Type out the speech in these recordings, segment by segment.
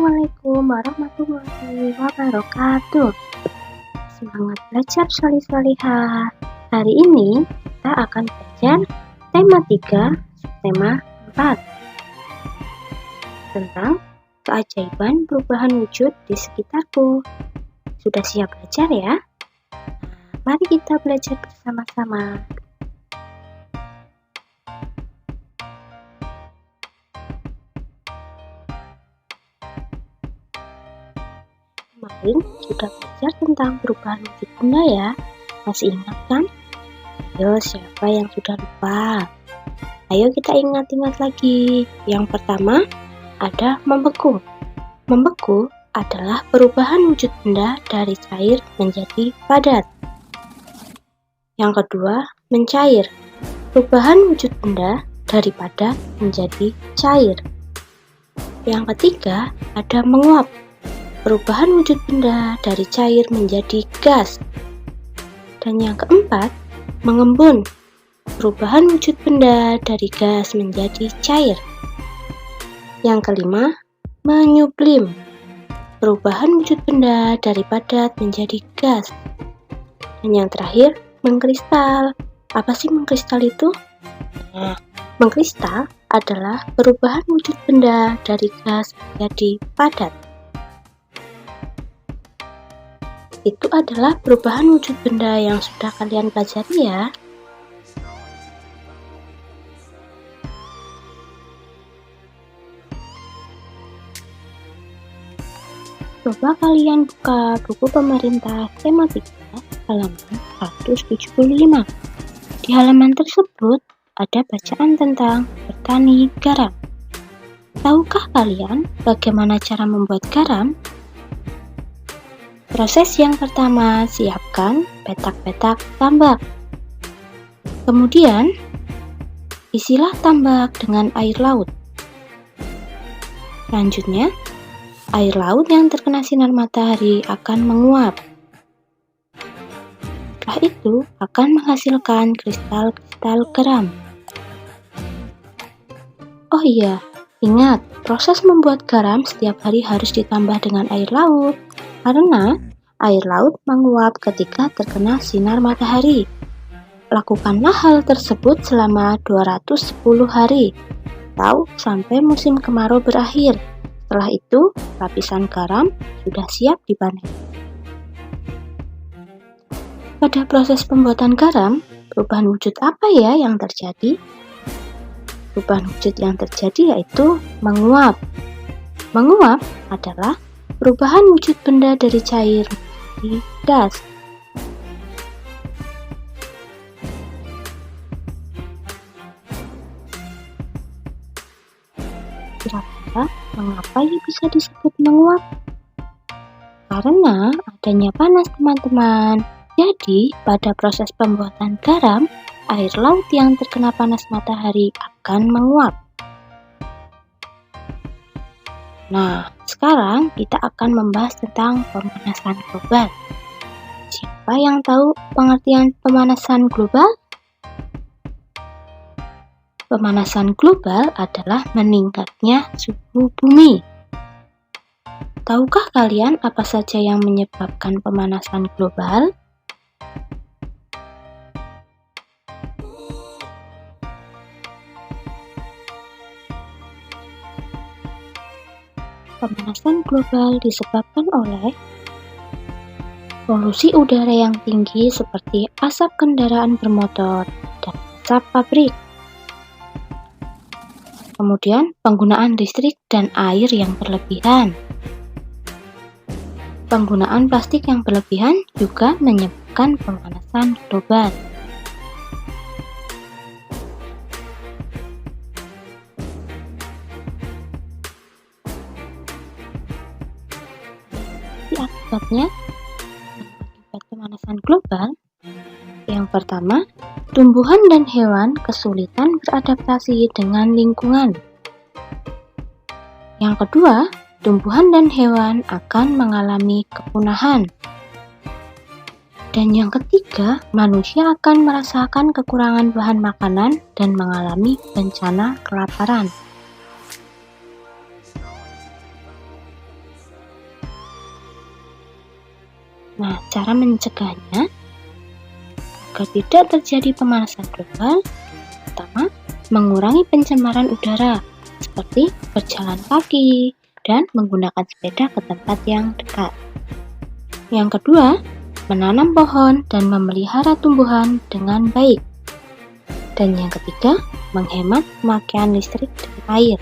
Assalamualaikum warahmatullahi wabarakatuh. Semangat belajar solih-solihah. Hari ini kita akan belajar tema 3, tema 4 tentang keajaiban perubahan wujud di sekitarku. Sudah siap belajar ya? Mari kita belajar bersama-sama. Kemarin sudah belajar tentang perubahan wujud benda ya. Masih ingat kan? Ayo, siapa yang sudah lupa? Ayo kita ingat-ingat lagi. Yang pertama ada membeku. Membeku adalah perubahan wujud benda dari cair menjadi padat. Yang kedua, mencair. Perubahan wujud benda dari padat menjadi cair. Yang ketiga, ada menguap. Perubahan wujud benda dari cair menjadi gas. Dan yang keempat, mengembun. Perubahan wujud benda dari gas menjadi cair. Yang kelima, menyublim. Perubahan wujud benda dari padat menjadi gas. Dan yang terakhir, mengkristal. Apa sih mengkristal itu? Nah, mengkristal adalah perubahan wujud benda dari gas menjadi padat. Itu adalah perubahan wujud benda yang sudah kalian pelajari ya. Coba kalian buka buku pemerintah tema 3 halaman 175. Di halaman tersebut ada bacaan tentang bertani garam. Tahukah kalian bagaimana cara membuat garam? Proses yang pertama, siapkan petak-petak tambak. Kemudian, isilah tambak dengan air laut. Selanjutnya, air laut yang terkena sinar matahari akan menguap. Setelah itu, akan menghasilkan kristal-kristal garam. Oh iya, ingat, proses membuat garam setiap hari harus ditambah dengan air laut. Karena air laut menguap ketika terkena sinar matahari. Lakukanlah hal tersebut selama 210 hari atau sampai musim kemarau berakhir. Setelah itu, lapisan garam sudah siap dipanen. Pada proses pembuatan garam, perubahan wujud apa ya yang terjadi? Perubahan wujud yang terjadi yaitu menguap. Menguap adalah perubahan wujud benda dari cair menjadi gas. Kira-kira mengapa ia bisa disebut menguap? Karena adanya panas, teman-teman. Jadi, pada proses pembuatan garam, air laut yang terkena panas matahari akan menguap. Nah, sekarang kita akan membahas tentang pemanasan global. Siapa yang tahu pengertian pemanasan global? Pemanasan global adalah meningkatnya suhu bumi. Tahukah kalian apa saja yang menyebabkan pemanasan global? Pemanasan global disebabkan oleh polusi udara yang tinggi seperti asap kendaraan bermotor dan asap pabrik. Kemudian penggunaan listrik dan air yang berlebihan. Penggunaan plastik yang berlebihan juga menyebabkan pemanasan global. Akibat pemanasan global, yang pertama, tumbuhan dan hewan kesulitan beradaptasi dengan lingkungan. Yang kedua, tumbuhan dan hewan akan mengalami kepunahan. Dan yang ketiga, manusia akan merasakan kekurangan bahan makanan dan mengalami bencana kelaparan. Nah, cara mencegahnya agar tidak terjadi pemanasan global, pertama, mengurangi pencemaran udara seperti berjalan kaki dan menggunakan sepeda ke tempat yang dekat. Yang kedua, menanam pohon dan memelihara tumbuhan dengan baik. Dan yang ketiga, menghemat pemakaian listrik dan air.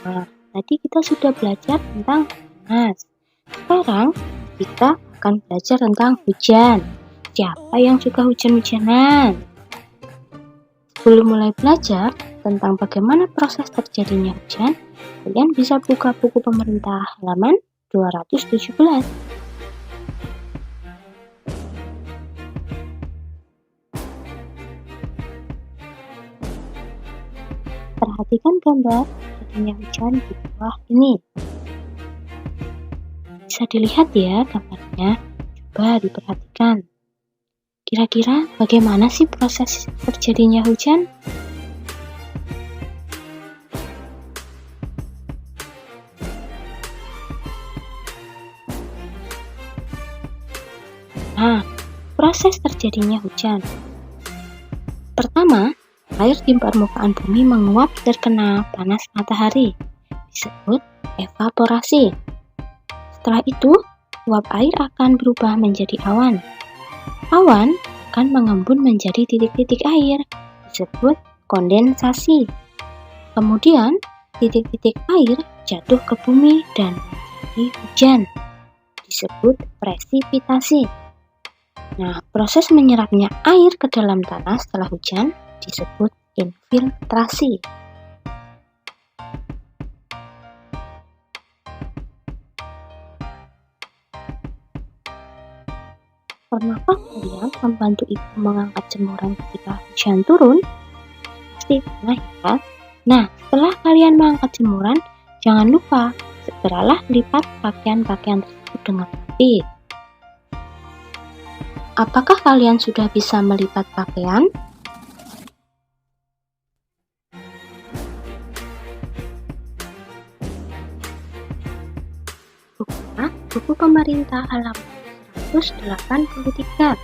Nah, tadi kita sudah belajar tentang panas. Sekarang kita akan belajar tentang hujan. Siapa yang suka hujan-hujanan? Sebelum mulai belajar tentang bagaimana proses terjadinya hujan, kalian bisa buka buku pemerintah halaman 217. Perhatikan gambar terjadinya hujan di bawah ini. Bisa dilihat ya gambarnya, coba diperhatikan. Kira-kira bagaimana sih proses terjadinya hujan? Nah, proses terjadinya hujan. Pertama, air di permukaan bumi menguap terkena panas matahari, disebut evaporasi. Setelah itu, uap air akan berubah menjadi awan. Awan akan mengembun menjadi titik-titik air, disebut kondensasi. Kemudian, titik-titik air jatuh ke bumi dan menjadi hujan, disebut presipitasi. Nah, proses menyerapnya air ke dalam tanah setelah hujan disebut infiltrasi. Pernahkah kalian membantu ibu mengangkat jemuran ketika hujan turun? Pasti pernah ya. Nah, setelah kalian mengangkat jemuran, jangan lupa segeralah lipat pakaian-pakaian tersebut dengan rapi. Apakah kalian sudah bisa melipat pakaian? Buka buku pemerintah halaman 183.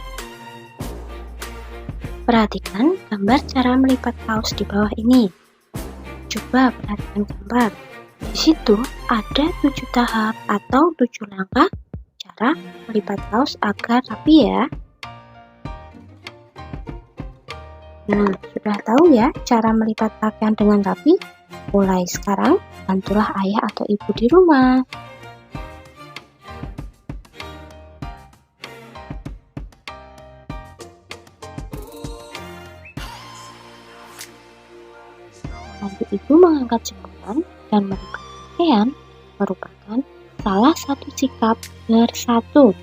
Perhatikan gambar cara melipat kaos di bawah ini. Coba perhatikan gambar. Di situ ada 7 tahap atau 7 langkah cara melipat kaos agar rapi ya. Nah, sudah tahu ya cara melipat pakaian dengan rapi? Mulai sekarang, bantulah ayah atau ibu di rumah. Bantu ibu mengangkat jemuran dan melipat pakaian merupakan salah satu sikap bersatu.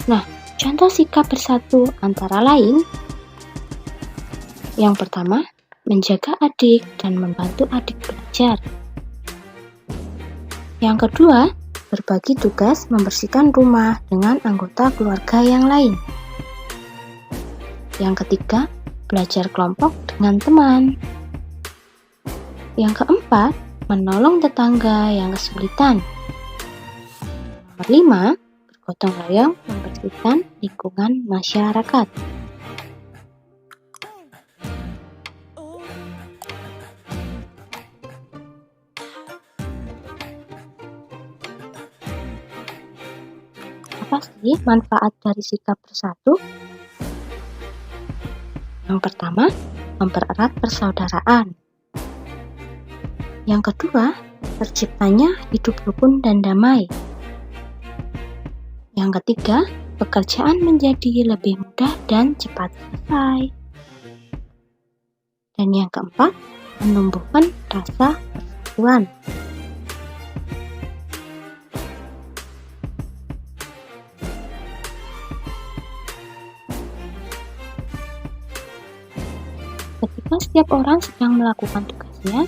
Nah, contoh sikap bersatu antara lain, yang pertama, menjaga adik dan membantu adik belajar. Yang kedua, berbagi tugas membersihkan rumah dengan anggota keluarga yang lain. Yang ketiga, belajar kelompok dengan teman. Yang keempat, menolong tetangga yang kesulitan. Nomor 5, bergotong royong membersihkan lingkungan masyarakat. Apa sih manfaat dari sikap bersatu? Yang pertama, mempererat persaudaraan. Yang kedua, terciptanya hidup rukun dan damai. Yang ketiga, pekerjaan menjadi lebih mudah dan cepat selesai. Dan yang keempat, menumbuhkan rasa persatuan. Ketika setiap orang sedang melakukan tugasnya,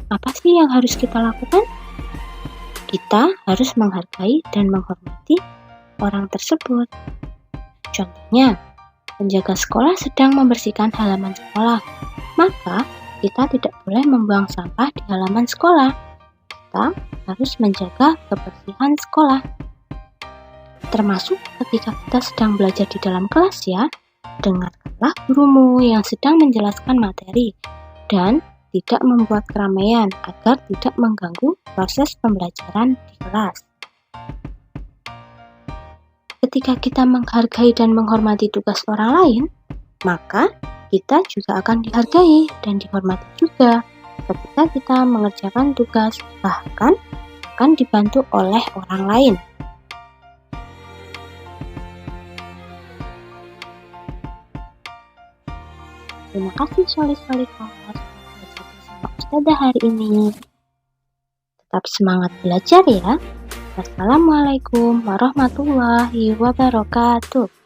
apa sih yang harus kita lakukan? Kita harus menghargai dan menghormati orang tersebut. Contohnya, penjaga sekolah sedang membersihkan halaman sekolah, maka kita tidak boleh membuang sampah di halaman sekolah. Kita harus menjaga kebersihan sekolah. Termasuk ketika kita sedang belajar di dalam kelas ya, dengarkanlah gurumu yang sedang menjelaskan materi dan tidak membuat keramaian agar tidak mengganggu proses pembelajaran di kelas. Ketika kita menghargai dan menghormati tugas orang lain, maka kita juga akan dihargai dan dihormati juga ketika kita mengerjakan tugas, bahkan akan dibantu oleh orang lain. Terima kasih solih-solihah sudah belajar bersama Ustazah hari ini. Tetap semangat belajar ya. Wassalamualaikum warahmatullahi wabarakatuh.